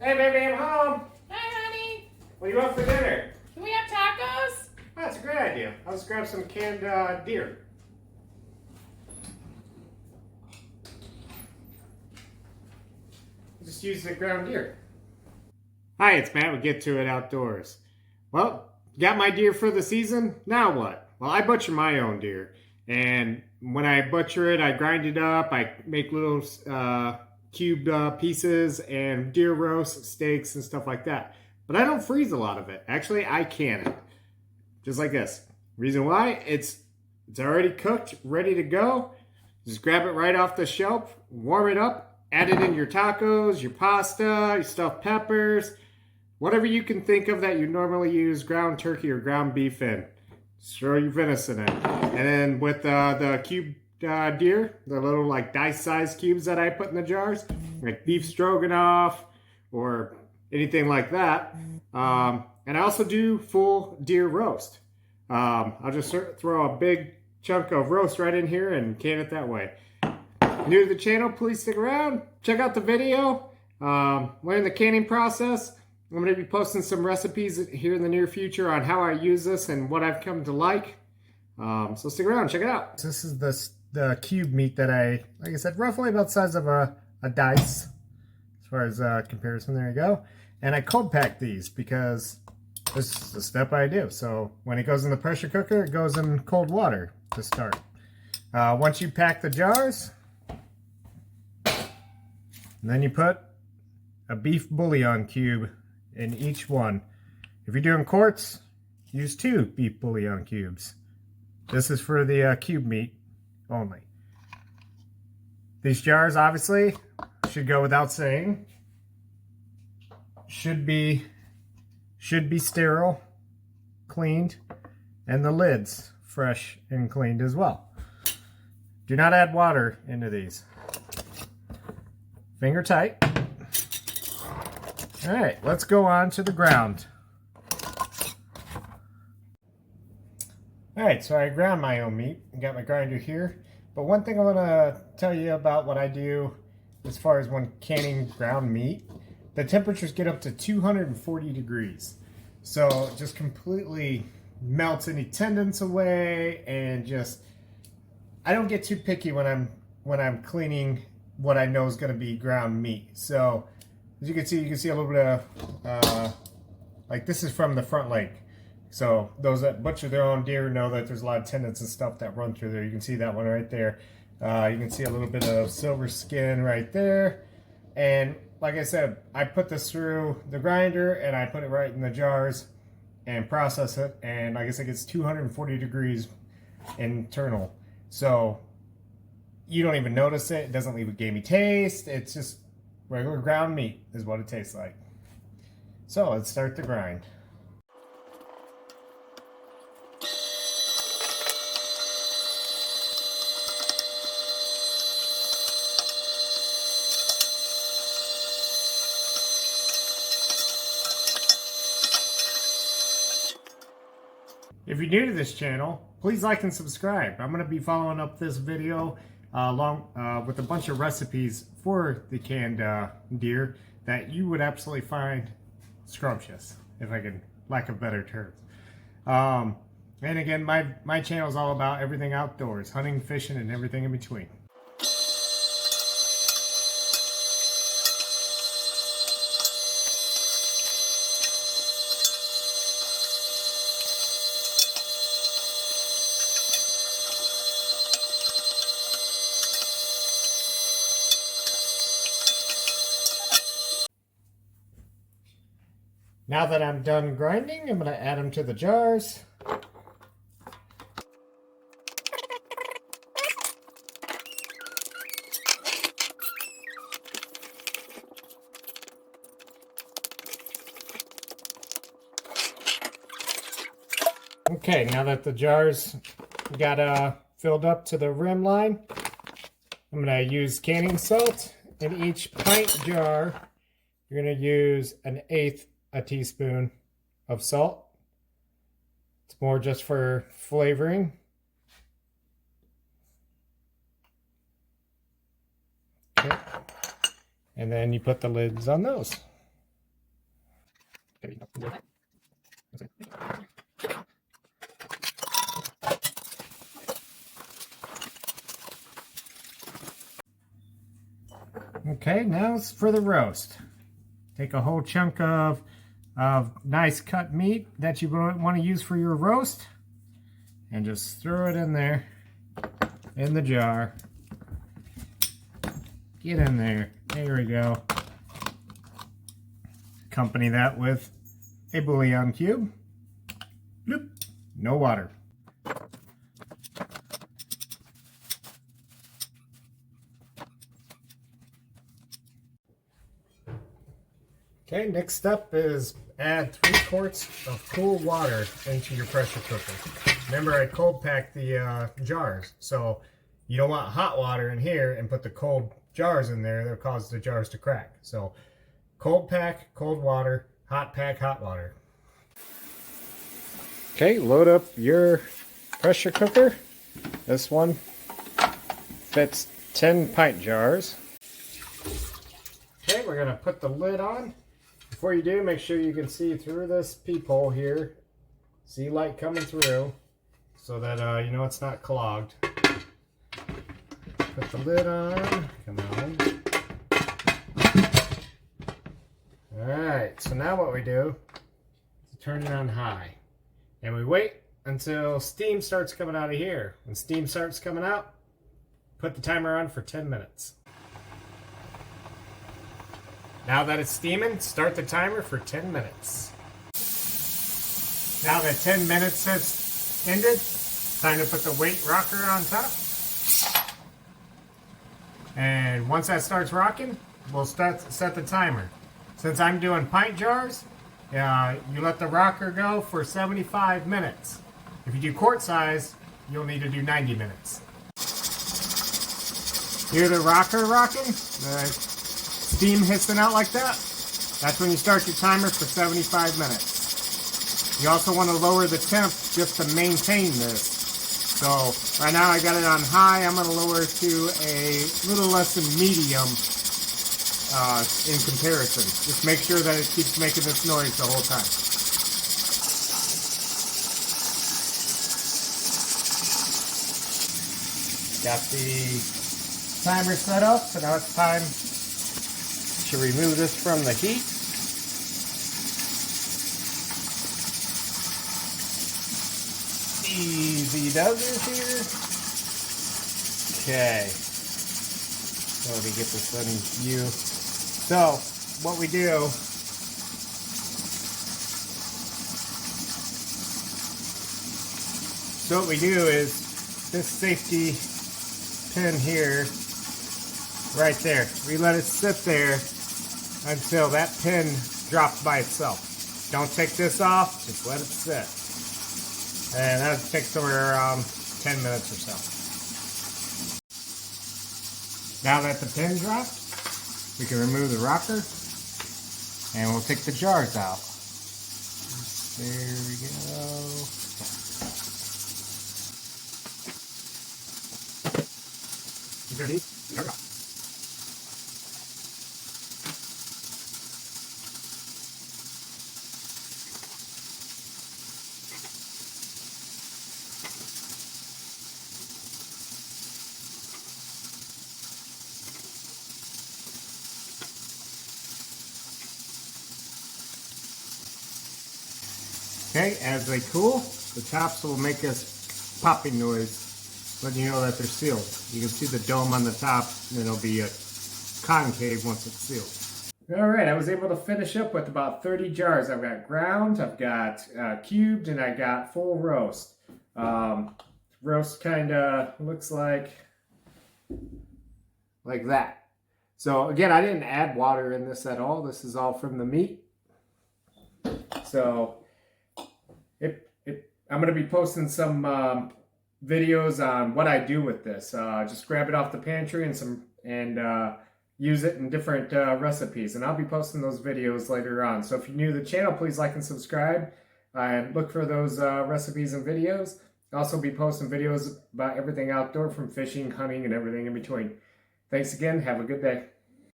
Hey, baby, I'm home. Hi, honey. What do you want for dinner? Can we have tacos? Oh, that's a great idea. I'll just grab some canned deer. Just use the ground deer. Hi, it's Matt with Get To It Outdoors. Well, got my deer for the season? Now what? Well, I butcher my own deer. And when I butcher it, I grind it up. I make little cubed pieces and deer roast, steaks, and stuff like that. But I don't freeze a lot of it. Actually, I can it. Just like this. Reason why? It's already cooked, ready to go. Just grab it right off the shelf, warm it up, add it in your tacos, your pasta, your stuffed peppers, whatever you can think of that you normally use ground turkey or ground beef in. Just throw your venison in. And then with the cubed deer, the little like dice-sized cubes that I put in the jars, like beef stroganoff or anything like that. And I also do full deer roast. I'll just throw a big chunk of roast right in here and can it that way. New to the channel, please stick around. Check out the video. Learn the canning process. I'm going to be posting some recipes here in the near future on how I use this and what I've come to like. So stick around, check it out. So this is the cube meat that like I said, roughly about the size of a dice as far as comparison. There you go. And I cold pack these because this is the step I do. So when it goes in the pressure cooker, it goes in cold water to start. Once you pack the jars, then you put a beef bouillon cube in each one. If you're doing quarts, use 2 beef bouillon cubes. This is for the cube meat only. These jars obviously should go without saying. Should be sterile, cleaned, and the lids fresh and cleaned as well. Do not add water into these. Finger tight. All right, let's go on to the ground. All right, so I ground my own meat. I got my grinder here. But one thing I want to tell you about what I do as far as when canning ground meat, the temperatures get up to 240 degrees. So it just completely melts any tendons away, and just, I don't get too picky when I'm cleaning what I know is going to be ground meat. So as you can see a little bit of, like this is from the front leg. So those that butcher their own deer know that there's a lot of tendons and stuff that run through there. You can see that one right there. You can see a little bit of silver skin right there. And like I said, I put this through the grinder and I put it right in the jars and process it. And like I said, it's 240 degrees internal. So you don't even notice it. It doesn't leave a gamey taste. It's just regular ground meat is what it tastes like. So let's start the grind. If you're new to this channel, please like and subscribe. I'm going to be following up this video along with a bunch of recipes for the canned deer that you would absolutely find scrumptious, if I can lack of better terms. And again, my channel is all about everything outdoors, hunting, fishing, and everything in between. Now that I'm done grinding, I'm going to add them to the jars. Okay, now that the jars got filled up to the rim line, I'm going to use canning salt. In each pint jar, you're going to use 1/8 a teaspoon of salt. It's more just for flavoring. Okay. And then you put the lids on those. Okay, now it's for the roast. Take a whole chunk of nice cut meat that you want to use for your roast and just throw it in there in the jar. Get in there. There we go. Accompany that with a bouillon cube. Bloop. No water. Okay, next up is add 3 quarts of cool water into your pressure cooker. Remember, I cold packed the jars, so you don't want hot water in here and put the cold jars in there. That'll cause the jars to crack. So cold pack, cold water, hot pack, hot water. Okay, load up your pressure cooker. This one fits 10 pint jars. Okay, we're gonna put the lid on. Before you do, make sure you can see through this peephole here. See light coming through so that you know it's not clogged. Put the lid on. Come on. Alright, so now what we do is turn it on high. And we wait until steam starts coming out of here. When steam starts coming out, put the timer on for 10 minutes. Now that it's steaming, start the timer for 10 minutes. Now that 10 minutes has ended, time to put the weight rocker on top. And once that starts rocking, we'll set the timer. Since I'm doing pint jars, you let the rocker go for 75 minutes. If you do quart size, you'll need to do 90 minutes. Hear the rocker rocking? Steam hissing out like that? That's when you start your timer for 75 minutes. You also want to lower the temp just to maintain this. So right now I got it on high. I'm going to lower it to a little less than medium in comparison. Just make sure that it keeps making this noise the whole time. Got the timer set up, so now it's time to remove this from the heat. Easy does it here. Okay. So let me get this in view. So what we do, is this safety pin here, right there. We let it sit there until that pin drops by itself. Don't take this off, just let it sit. And that takes around 10 minutes or so. Now that the pin dropped, we can remove the rocker and we'll take the jars out. There we go. There we go. Okay, as they cool, the tops will make this popping noise, letting you know that they're sealed. You can see the dome on the top, and it'll be a concave once it's sealed. All right, I was able to finish up with about 30 jars. I've got ground, I've got cubed, and I got full roast. Roast kind of looks like that. So again, I didn't add water in this at all. This is all from the meat. So I'm going to be posting some videos on what I do with this. Just grab it off the pantry and use it in different recipes. And I'll be posting those videos later on. So if you're new to the channel, please like and subscribe. And look for those recipes and videos. I'll also be posting videos about everything outdoor, from fishing, hunting, and everything in between. Thanks again. Have a good day.